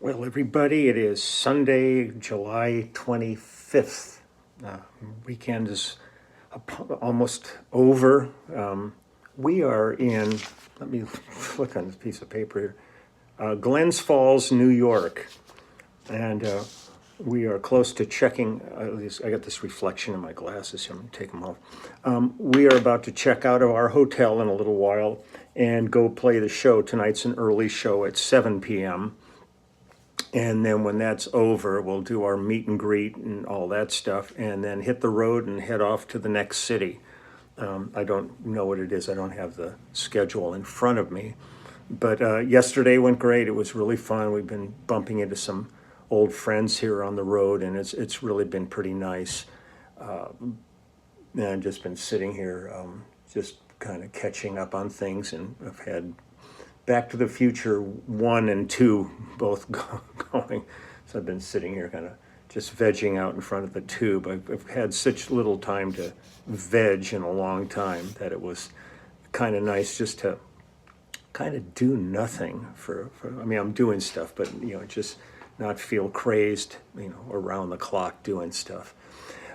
Well, everybody, it is Sunday, July 25th. Weekend is almost over. We are in, let me look on this piece of paper here, Glens Falls, New York. And we are close to checking, at least I got this reflection in my glasses here, I'm gonna take them off. We are about to check out of our hotel in a little while and go play the show. Tonight's an early show at 7 p.m. And then when that's over, we'll do our meet and greet and all that stuff, and then hit the road and head off to the next city. I don't know what it is. I don't have the schedule in front of me. But yesterday went great. It was really fun. We've been bumping into some old friends here on the road, and it's really been pretty nice. And I've just been sitting here, just kind of catching up on things, and I've had Back to the Future 1 and 2 both going. So I've been sitting here kind of just vegging out in front of the tube. I've had such little time to veg in a long time that it was kind of nice just to kind of do nothing I mean, I'm doing stuff, but, just not feel crazed, around the clock doing stuff.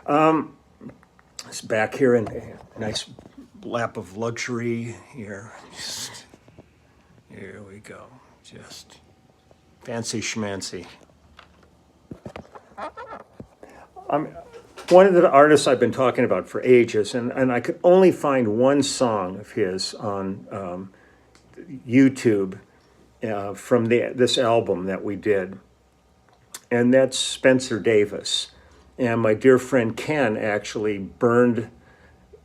It's back here in a nice lap of luxury here. Here we go. Just fancy schmancy. One of the artists I've been talking about for ages, and I could only find one song of his on YouTube from this album that we did, and that's Spencer Davis. And my dear friend Ken actually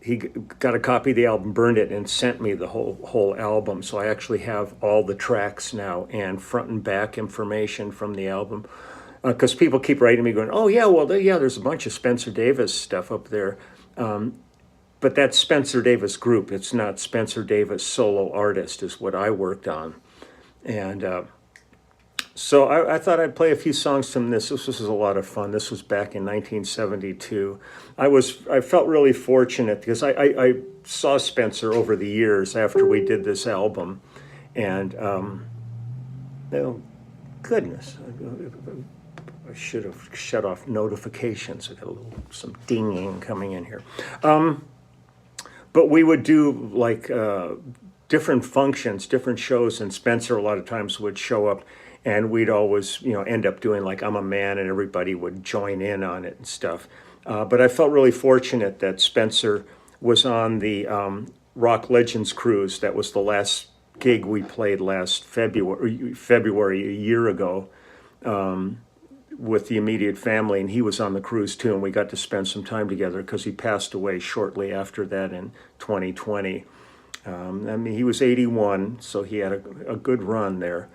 he got a copy of the album, burned it, and sent me the whole album. So I actually have all the tracks now and front and back information from the album. Because people keep writing me going, oh yeah, well, there's a bunch of Spencer Davis stuff up there. But that's Spencer Davis group. It's not Spencer Davis solo artist is what I worked on. And so I thought I'd play a few songs from this. This was a lot of fun. This was back in 1972. I felt really fortunate because I saw Spencer over the years after we did this album. And, goodness, I should have shut off notifications. I got some dinging coming in here. But we would do like different functions, different shows, and Spencer a lot of times would show up, and we'd always, end up doing like I'm a Man, and everybody would join in on it and stuff. But I felt really fortunate that Spencer was on the Rock Legends cruise. That was the last gig we played last February a year ago. With the immediate family, and he was on the cruise too, and we got to spend some time together because he passed away shortly after that in 2020. He was 81, so he had a good run there,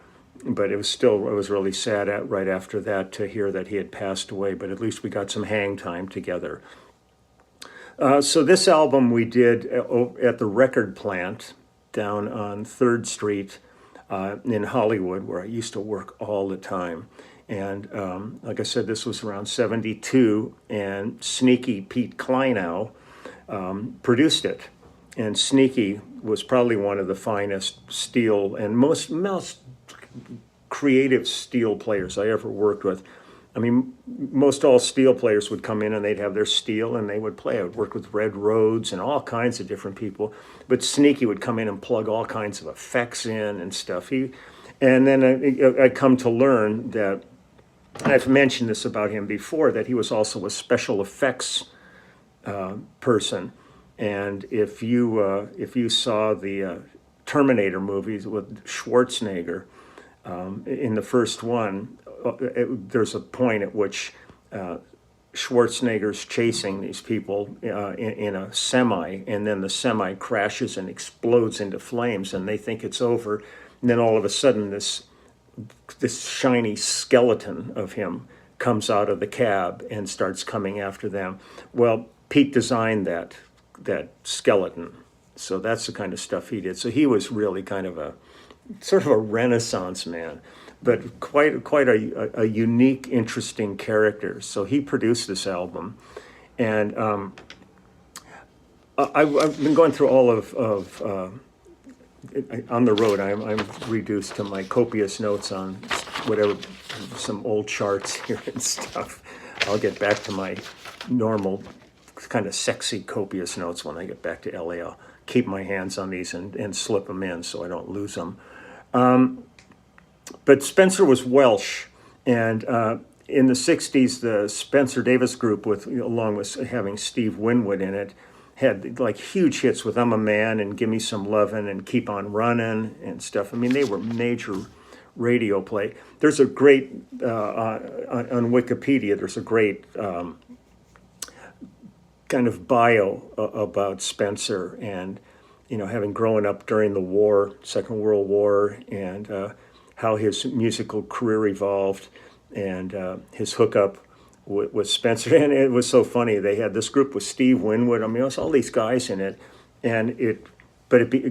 but it was really sad right after that to hear that he had passed away, but at least we got some hang time together. So this album we did at the record plant down on 3rd Street in Hollywood, where I used to work all the time. And like I said, this was around 72, and Sneaky Pete Kleinow produced it. And Sneaky was probably one of the finest steel and most creative steel players I ever worked with. I mean, most all steel players would come in and they'd have their steel and they would play. I would work with Red Rhodes and all kinds of different people. But Sneaky would come in and plug all kinds of effects in and stuff. And then I come to learn that, and I've mentioned this about him before, that he was also a special effects person. And if you saw the Terminator movies with Schwarzenegger, in the first one, there's a point at which Schwarzenegger's chasing these people in a semi, and then the semi crashes and explodes into flames, and they think it's over. And then all of a sudden, this shiny skeleton of him comes out of the cab and starts coming after them. Well, Pete designed that skeleton, so that's the kind of stuff he did. So he was really kind of a sort of a Renaissance man, but quite a unique, interesting character. So he produced this album, and I've been going through all of on the road, I'm reduced to my copious notes on whatever, some old charts here and stuff. I'll get back to my normal kind of sexy copious notes when I get back to LA. I'll keep my hands on these and slip them in so I don't lose them. But Spencer was Welsh, and in the 60s, the Spencer Davis Group, along with having Steve Winwood in it, had like huge hits with "I'm a Man" and "Give Me Some Lovin'" and "Keep on Runnin'" and stuff. I mean, they were major radio play. There's a great, on Wikipedia, there's a great kind of bio about Spencer, and, you know, having grown up during the war, Second World War, and how his musical career evolved, and his hookup with Spencer. And it was so funny. They had this group with Steve Winwood. I mean, it was all these guys in it, and it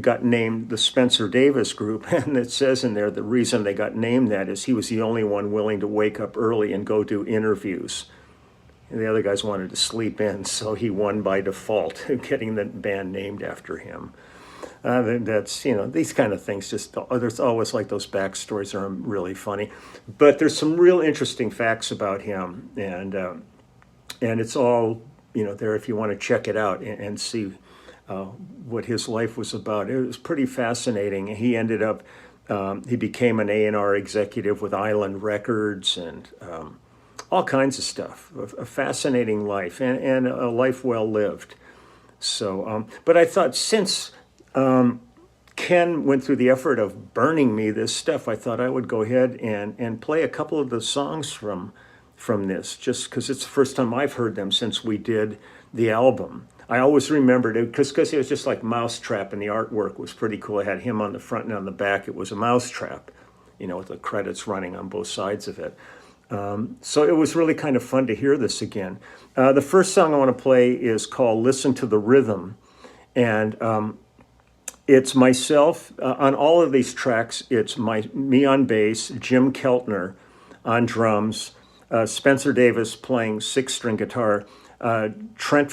got named the Spencer Davis Group. And it says in there the reason they got named that is he was the only one willing to wake up early and go do interviews. And the other guys wanted to sleep in, so he won by default, getting the band named after him. That's, you know, these kind of things, just, there's always like those backstories are really funny. But there's some real interesting facts about him, and it's all, you know, there if you want to check it out and see what his life was about. It was pretty fascinating. He ended up, he became an A&R executive with Island Records, and all kinds of stuff. A fascinating life, and a life well lived. So, but I thought, since Ken went through the effort of burning me this stuff, I thought I would go ahead and play a couple of the songs from this, just because it's the first time I've heard them since we did the album. I always remembered it because it was just like Moustrap, and the artwork was pretty cool. It had him on the front and on the back. It was a Moustrap, you know, with the credits running on both sides of it. So it was really kind of fun to hear this again. The first song I want to play is called "Listen to the Rhythm," and it's myself on all of these tracks. It's me on bass, Jim Keltner on drums, Spencer Davis playing 6-string guitar, Tret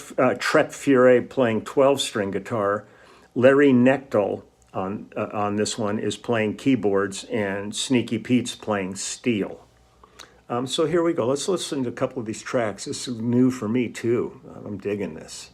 Fure playing 12-string guitar, Larry Knechtel on this one is playing keyboards, and Sneaky Pete's playing steel. So here we go. Let's listen to a couple of these tracks. This is new for me too. I'm digging this.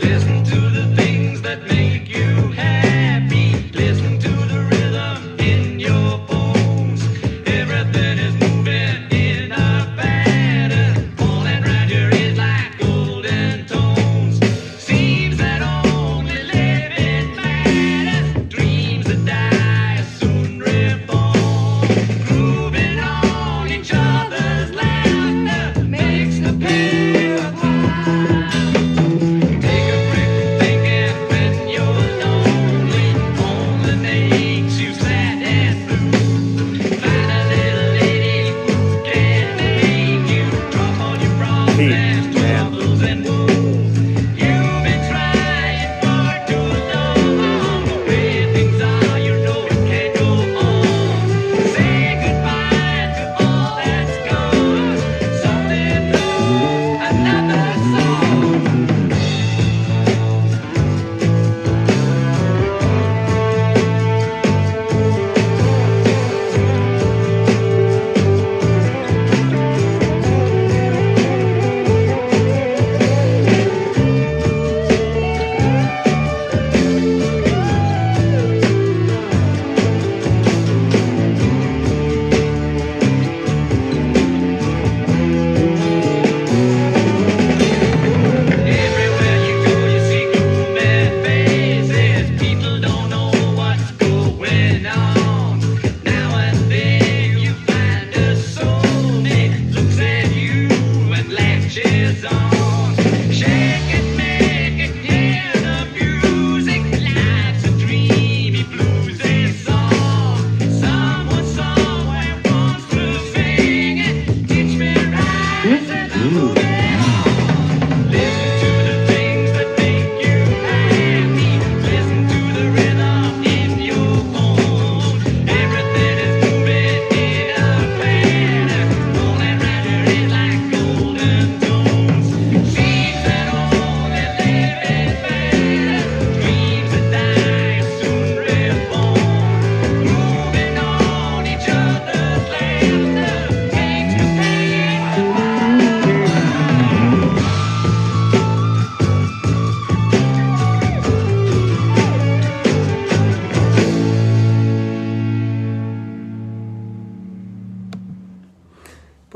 Listen to the things that make you happy. Listen to the rhythm in your bones. Everything is moving in a pattern. All around your ears like golden tones. Seems that only living matters. Dreams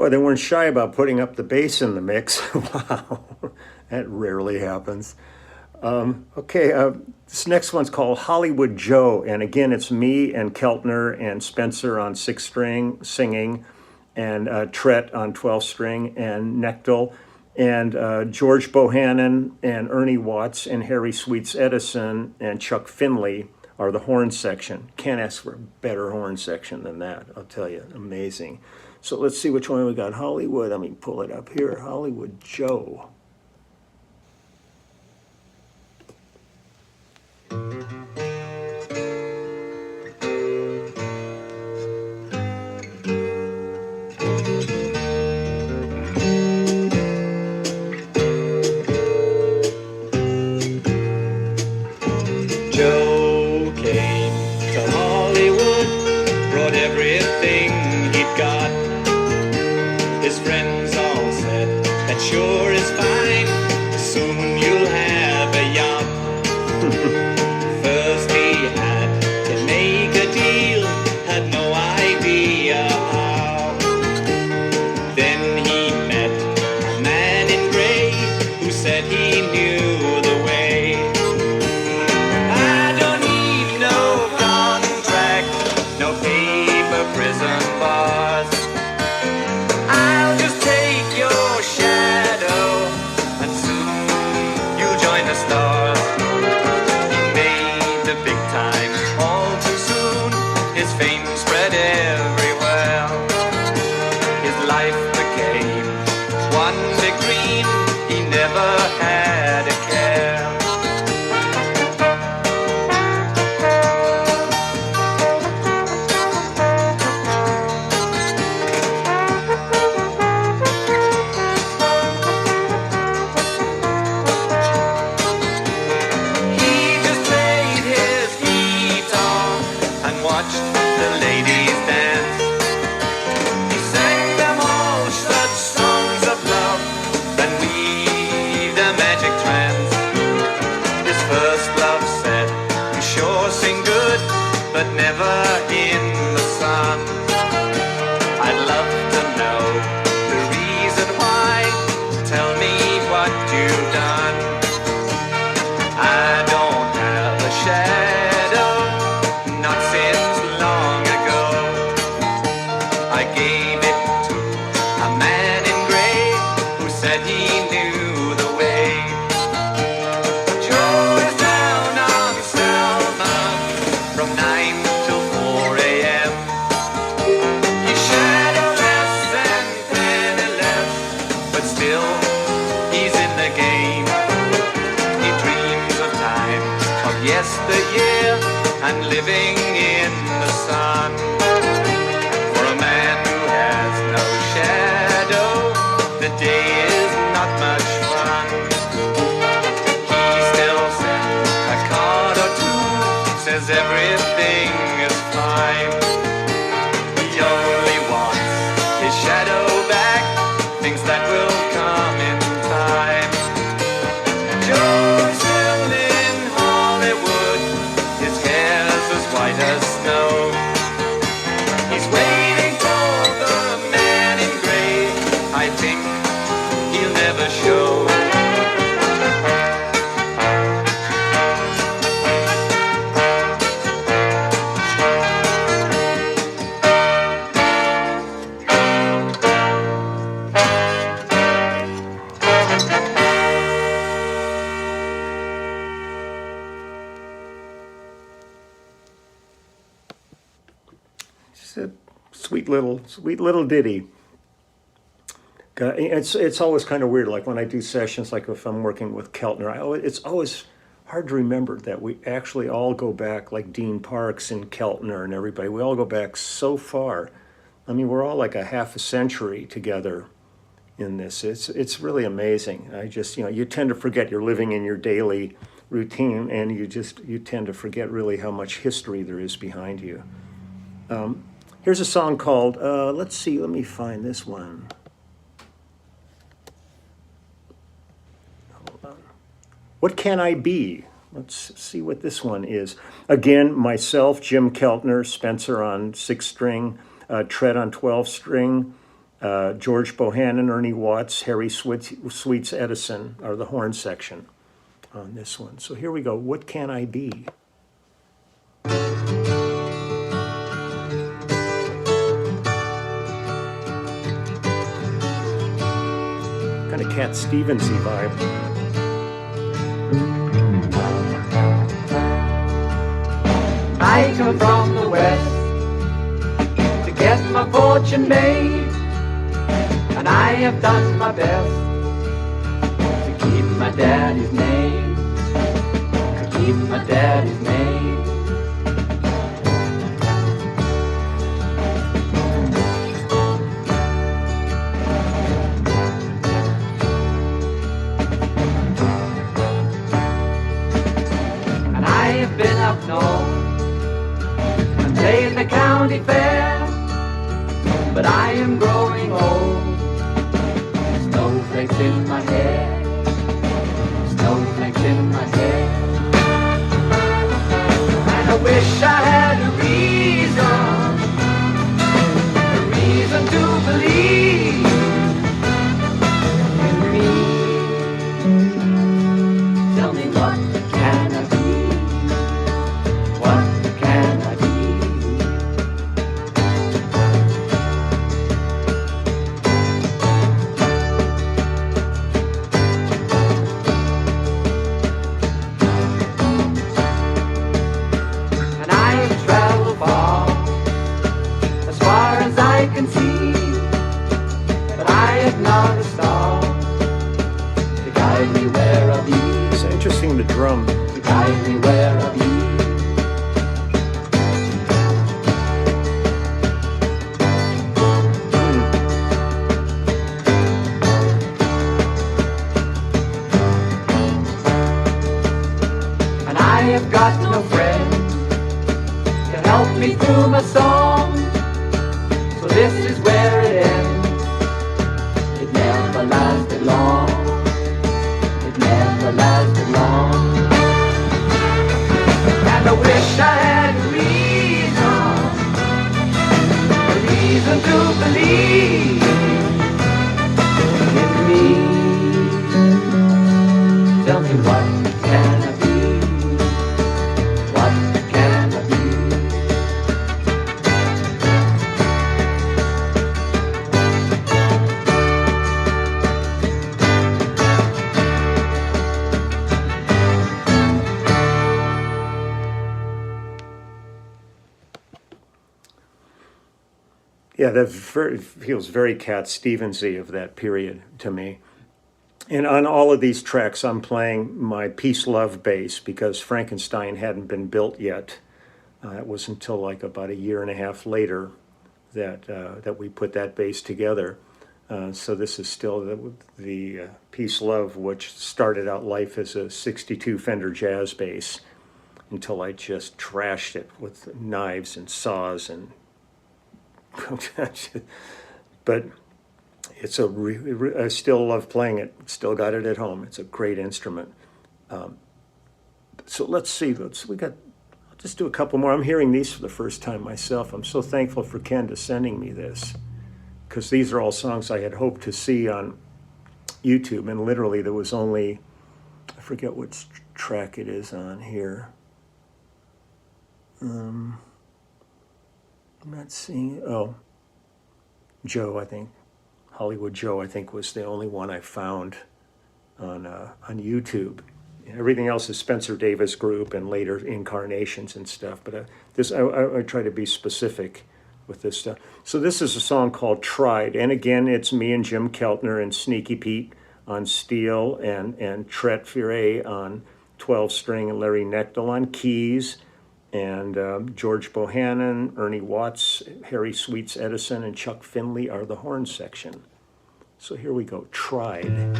Boy, they weren't shy about putting up the bass in the mix. Wow, that rarely happens. Okay, this next one's called Hollywood Joe, and again, it's me and Keltner and Spencer on 6-string singing, and Tret on 12-string, and Nectal, and George Bohannon and Ernie Watts and Harry Sweets Edison and Chuck Finley are the horn section. Can't ask for a better horn section than that, I'll tell you, amazing. So let's see which one we got. Hollywood, let me pull it up here. Hollywood Joe. Joe came to Hollywood, brought everything he'd got. His friends all said, that sure is fine, soon you'll have a yacht. First he had to make a deal, had no idea how. Then he met a man in gray, who said he knew the way. I don't need no contract, no paper prison bars. I'll just take your shadow, and soon you'll join the stars. He made the big time all too soon, his fame spread everywhere. His life became one big dream, he never had a care. He just played his guitar and watched the ladies dance. He sang them all such songs of love and weaved a magic trance. His first love said, you sure sing good, but never in the sun. I'd love to know the reason why. Tell me what you've done. I don't have a shadow, not since long ago. I gave it to a man in gray, who said he knew the way. Joe is down on Selma from 9 till 4 a.m. He's shadowless and penniless, but still he's in the game. He dreams of time of yesteryear and living in the sun. For a man who has no shadow, the day is not much fun. He still sends a card or two, says everything is fine. He only wants his shadow back, thinks that will come in time. Joe's still in Hollywood, his hair's as white as snow. He's waiting for the man in gray, I think he'll never show. It's a sweet little ditty. It's always kind of weird, like when I do sessions, like if I'm working with Keltner, it's always hard to remember that we actually all go back, like Dean Parks and Keltner and everybody, we all go back so far. I mean, we're all like a half a century together in this. It's really amazing. I just, you tend to forget you're living in your daily routine, and you tend to forget really how much history there is behind you. Here's a song called, let's see, let me find this one. Hold on. What Can I Be? Let's see what this one is. Again, myself, Jim Keltner, Spencer on 6-string, Tret on 12-string, George Bohannon, Ernie Watts, Harry Sweets Edison are the horn section on this one. So here we go. What Can I Be? Kind of Cat Stevensy vibe. I come from the west to get my fortune made, and I have done my best to keep my daddy's name, to keep my daddy's name. And I have been up north and played the county fair, but I am growing old. Snowflakes in my hair, snowflakes in my hair. And I wish I had a reason to believe in me. Tell me, what can I be? What can I be? And I have traveled far, as far as I can see, but I have not a star to guide me where I'll be, It's interesting, the drum. to guide me where I'll be. And I have got no friend to help me through my song, so this is where it ends. It never lasted long, it never lasted long. And I wish I had a reason to believe in me. Tell me, what can I be? What can I be? Yeah, that feels very Cat Stevensy of that period to me. And on all of these tracks, I'm playing my Peace Love bass because Frankenstein hadn't been built yet. It was until like about a year and a half later that we put that bass together. So this is still the Peace Love, which started out life as a '62 Fender Jazz bass until I just trashed it with knives and saws and but it's I still love playing it. Still got it at home. It's a great instrument. So let's see. I'll just do a couple more. I'm hearing these for the first time myself. I'm so thankful for Ken to sending me this, because these are all songs I had hoped to see on YouTube, and literally there was only, I forget which track it is on here. I'm not seeing. Oh, Joe, I think. Hollywood Joe, I think, was the only one I found on YouTube. Everything else is Spencer Davis Group and later incarnations and stuff. But I try to be specific with this stuff. So this is a song called "Tried," and again, it's me and Jim Keltner and Sneaky Pete on steel, and Tret Fure on 12-string, and Larry Knechtel on keys, and George Bohannon, Ernie Watts, Harry Sweets Edison, and Chuck Finley are the horn section. So here we go, "Tried."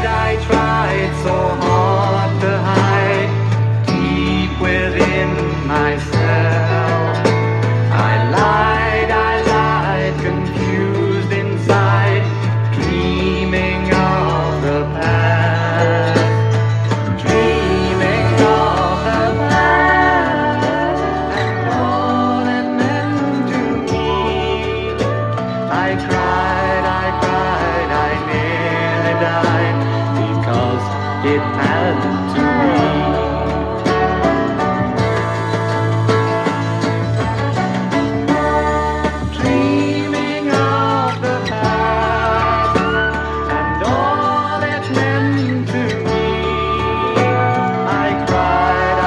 I tried so hard to hide deep within myself. I lied, I it had to be. Dreaming of the past and all it meant to me. I cried,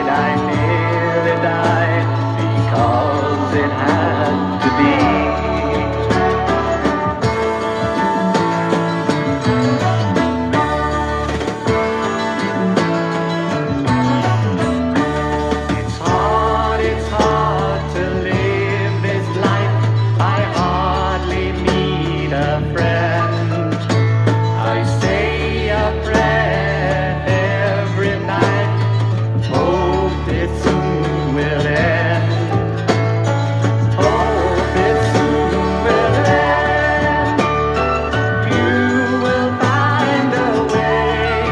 I nearly died because it had to be. It's hard to live this life. I hardly meet a friend. I say a prayer every night. Hope it soon will end. Hope it soon will end. You will find a way.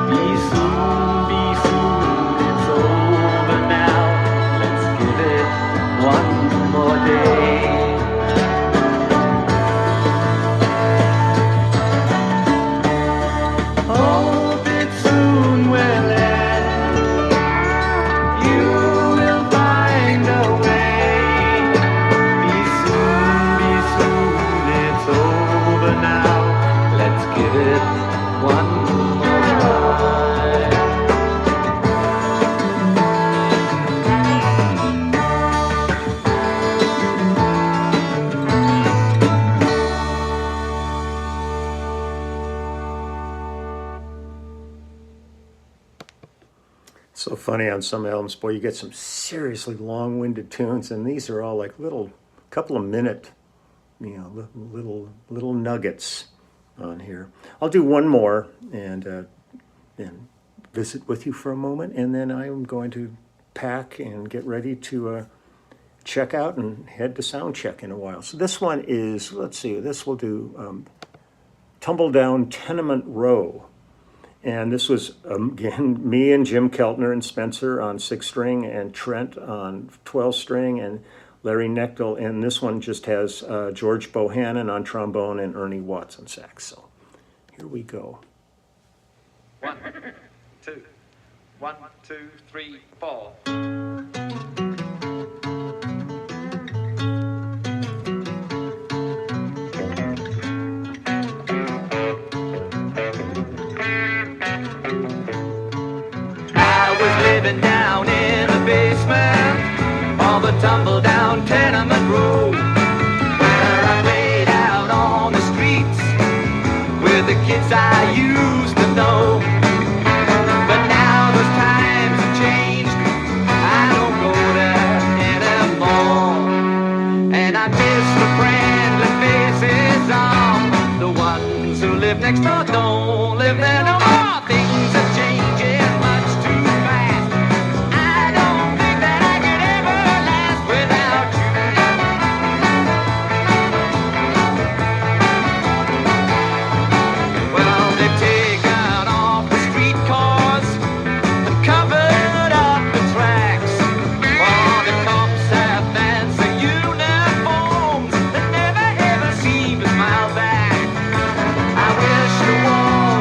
Be soon, it's over now. Let's give it one more day. Hope it soon will end. You will find a way. Be soon, it's over now. Let's give it one more try. So funny on some albums, boy, you get some seriously long-winded tunes, and these are all like little, couple of minute, little nuggets on here. I'll do one more and visit with you for a moment, and then I'm going to pack and get ready to check out and head to sound check in a while. So this one is, let's see, this will do Tumble Down Tenement Row. And this was, again, me and Jim Keltner and Spencer on 6-string and Trent on 12-string and Larry Knechtel. And this one just has George Bohannon on trombone and Ernie Watts on sax. So here we go. 1, 2, 1, 2, 3, 4. Living down in the basement of a tumble-down tenement row, where I played out on the streets with the kids I used to know. But now those times have changed, I don't go there anymore. And I miss the friendly faces of the ones who live next door, don't live there no more. Things are changing much too fast. I don't think that I could ever last without you. Well, they've taken off the streetcars and covered up the tracks. All the cops have fancy uniforms that never ever seem to smile back. I wish the war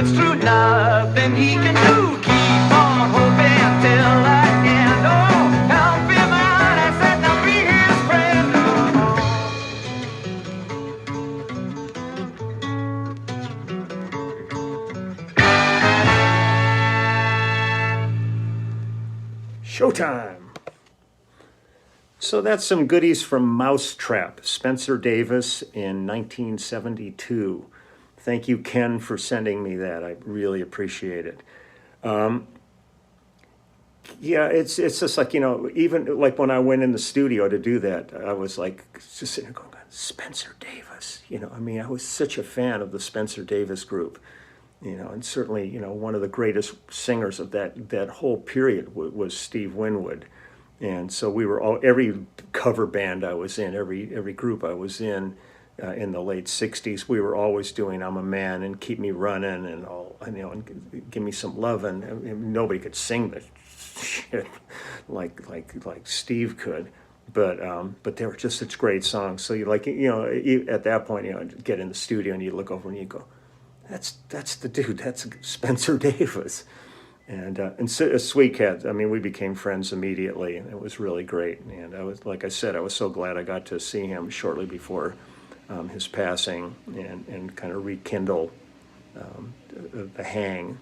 it's true, nothing he can do. Keep on hoping till the end. Oh, help him out, I said, now be his friend. Showtime! So that's some goodies from Moustrap, Spencer Davis in 1972. Thank you, Ken, for sending me that. I really appreciate it. Yeah, it's just like, even like when I went in the studio to do that, I was like just sitting there going, Spencer Davis. I was such a fan of the Spencer Davis group. And certainly, one of the greatest singers of that whole period was Steve Winwood. And so we were every cover band I was in, every group I was in the late 60s, we were always doing I'm a Man and Keep Me Running and all, and Give Me Some Lovin'. And nobody could sing the shit like Steve could. But they were just such great songs. So at that point, get in the studio and you look over and you go, that's the dude, that's Spencer Davis. And so, a sweet cat. We became friends immediately, and it was really great. And I was, like I said, I was so glad I got to see him shortly before his passing, and kind of rekindle the hang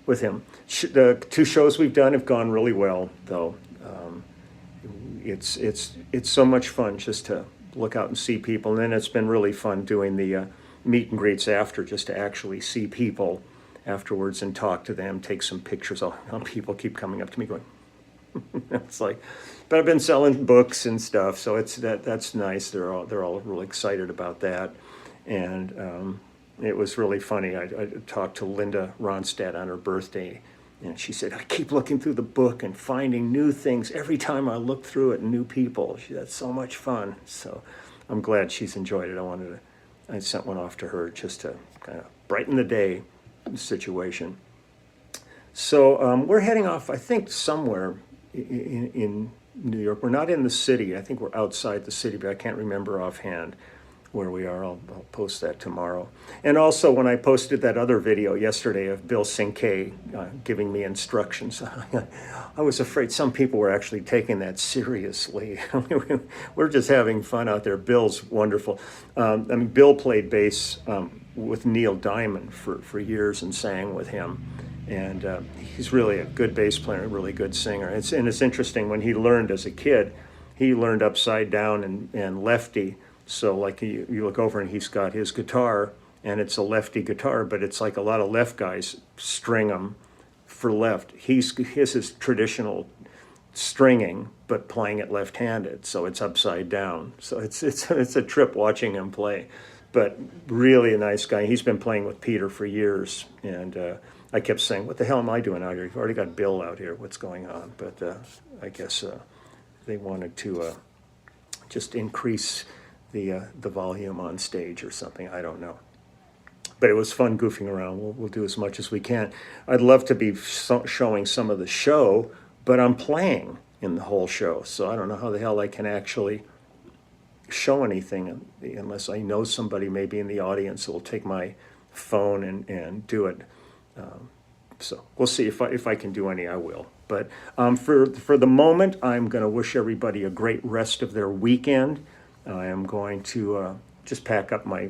with him. The 2 shows we've done have gone really well, though. It's so much fun just to look out and see people, and then it's been really fun doing the meet and greets after, just to actually see people afterwards and talk to them, take some pictures. People keep coming up to me going, it's like, but I've been selling books and stuff, so that's nice. They're all really excited about that, and it was really funny. I talked to Linda Ronstadt on her birthday, and she said, I keep looking through the book and finding new things every time I look through it, and new people. That's so much fun. So I'm glad she's enjoyed it. I sent one off to her just to kind of brighten the day situation. So we're heading off, I think, somewhere in New York. We're not in the city. I think we're outside the city, but I can't remember offhand where we are. I'll post that tomorrow. And also, when I posted that other video yesterday of Bill Sinkay giving me instructions, I was afraid some people were actually taking that seriously. We're just having fun out there. Bill's wonderful. Bill played bass with Neil Diamond for years and sang with him. And he's really a good bass player, a really good singer. It's interesting, when he learned as a kid, he learned upside down and lefty. So like you look over and he's got his guitar, and it's a lefty guitar, but it's like a lot of left guys string them for left. His is traditional stringing, but playing it left-handed, so it's upside down. So it's a trip watching him play. But really a nice guy. He's been playing with Peter for years, and I kept saying, what the hell am I doing out here? You've already got Bill out here. What's going on? But I guess they wanted to just increase the volume on stage or something. I don't know. But it was fun goofing around. We'll do as much as we can. I'd love to be showing some of the show, but I'm playing in the whole show, so I don't know how the hell I can actually show anything unless I know somebody maybe in the audience who will take my phone and do it. So we'll see if I can do any. I will. But for the moment, I'm going to wish everybody a great rest of their weekend. I am going to just pack up my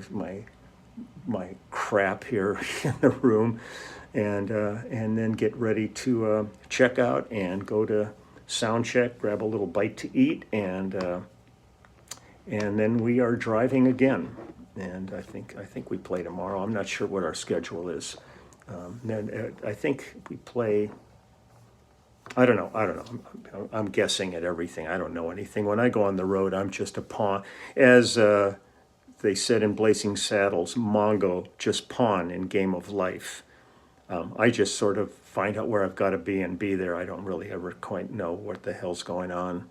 crap here in the room, and then get ready to check out and go to sound check, grab a little bite to eat, and then we are driving again. And I think we play tomorrow. I'm not sure what our schedule is. Then I think we play. I don't know. I'm guessing at everything. I don't know anything. When I go on the road, I'm just a pawn. As they said in Blazing Saddles, Mongo, just pawn in game of life. I just sort of find out where I've got to be and be there. I don't really ever quite know what the hell's going on.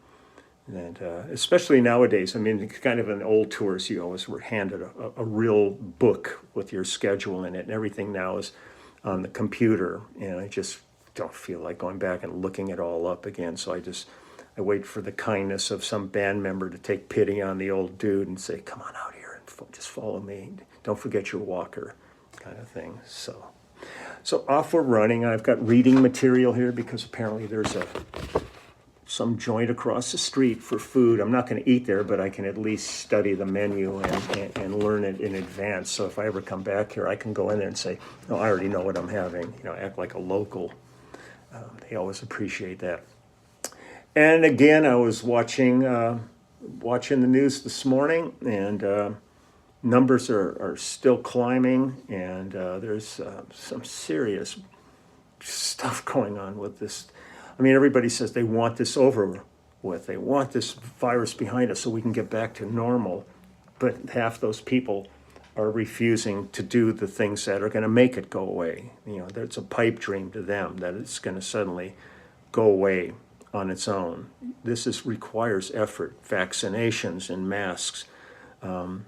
And especially nowadays, kind of in old tours, you always were handed a real book with your schedule in it, and everything now is on the computer, and I just don't feel like going back and looking it all up again. So I wait for the kindness of some band member to take pity on the old dude and say, come on out here and just follow me. Don't forget your walker. kind of thing. So off we're running. I've got reading material here because apparently there's some joint across the street for food. I'm not going to eat there, but I can at least study the menu and learn it in advance. So if I ever come back here, I can go in there and say, no, I already know what I'm having. Act like a local. They always appreciate that. And again, I was watching the news this morning, and numbers are still climbing, and there's some serious stuff going on with this. I mean, everybody says they want this over with. They want this virus behind us so we can get back to normal. But half those people are refusing to do the things that are going to make it go away. It's a pipe dream to them that it's going to suddenly go away on its own. This requires effort, vaccinations and masks. I'm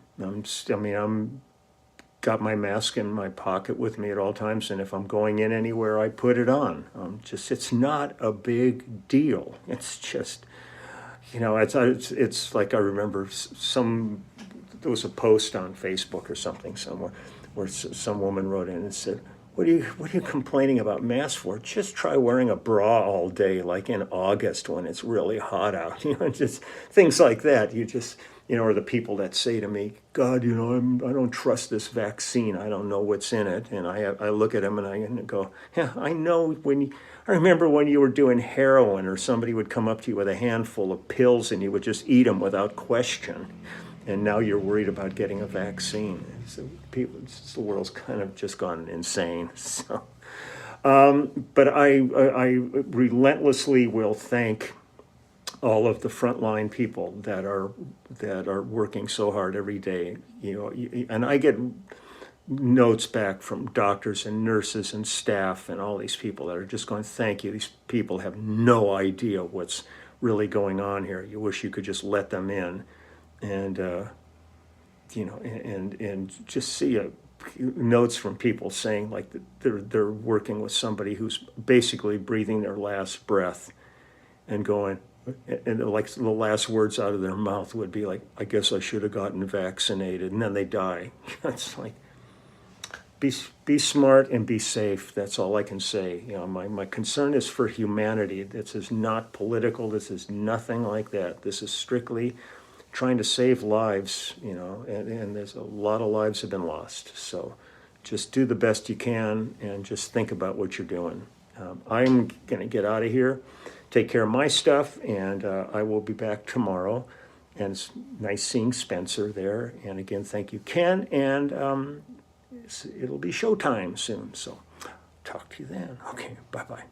got my mask in my pocket with me at all times, and if I'm going in anywhere, I put it on. It's not a big deal. It's just, it's like I remember there was a post on Facebook or something somewhere where some woman wrote in and said, what are you complaining about masks for? Just try wearing a bra all day, like in August when it's really hot out. Just things like that. Or the people that say to me, God, I don't trust this vaccine. I don't know what's in it. And I look at them and I go, yeah, I know I remember when you were doing heroin or somebody would come up to you with a handful of pills and you would just eat them without question. And now you're worried about getting a vaccine. So the world's kind of just gone insane. So, but I relentlessly will thank all of the frontline people that are working so hard every day. And I get notes back from doctors and nurses and staff and all these people that are just going, thank you. These people have no idea what's really going on here. You wish you could just let them in. And and just see notes from people saying like that they're working with somebody who's basically breathing their last breath, and going, and like the last words out of their mouth would be like, I guess I should have gotten vaccinated, and then they die. It's like, be smart and be safe. That's all I can say. My concern is for humanity. This is not political. This is nothing like that. This is strictly trying to save lives, and there's a lot of lives have been lost. So just do the best you can and just think about what you're doing. I'm going to get out of here, take care of my stuff, and I will be back tomorrow. And it's nice seeing Spencer there. And again, thank you, Ken. And it'll be showtime soon. So talk to you then. Okay, bye-bye.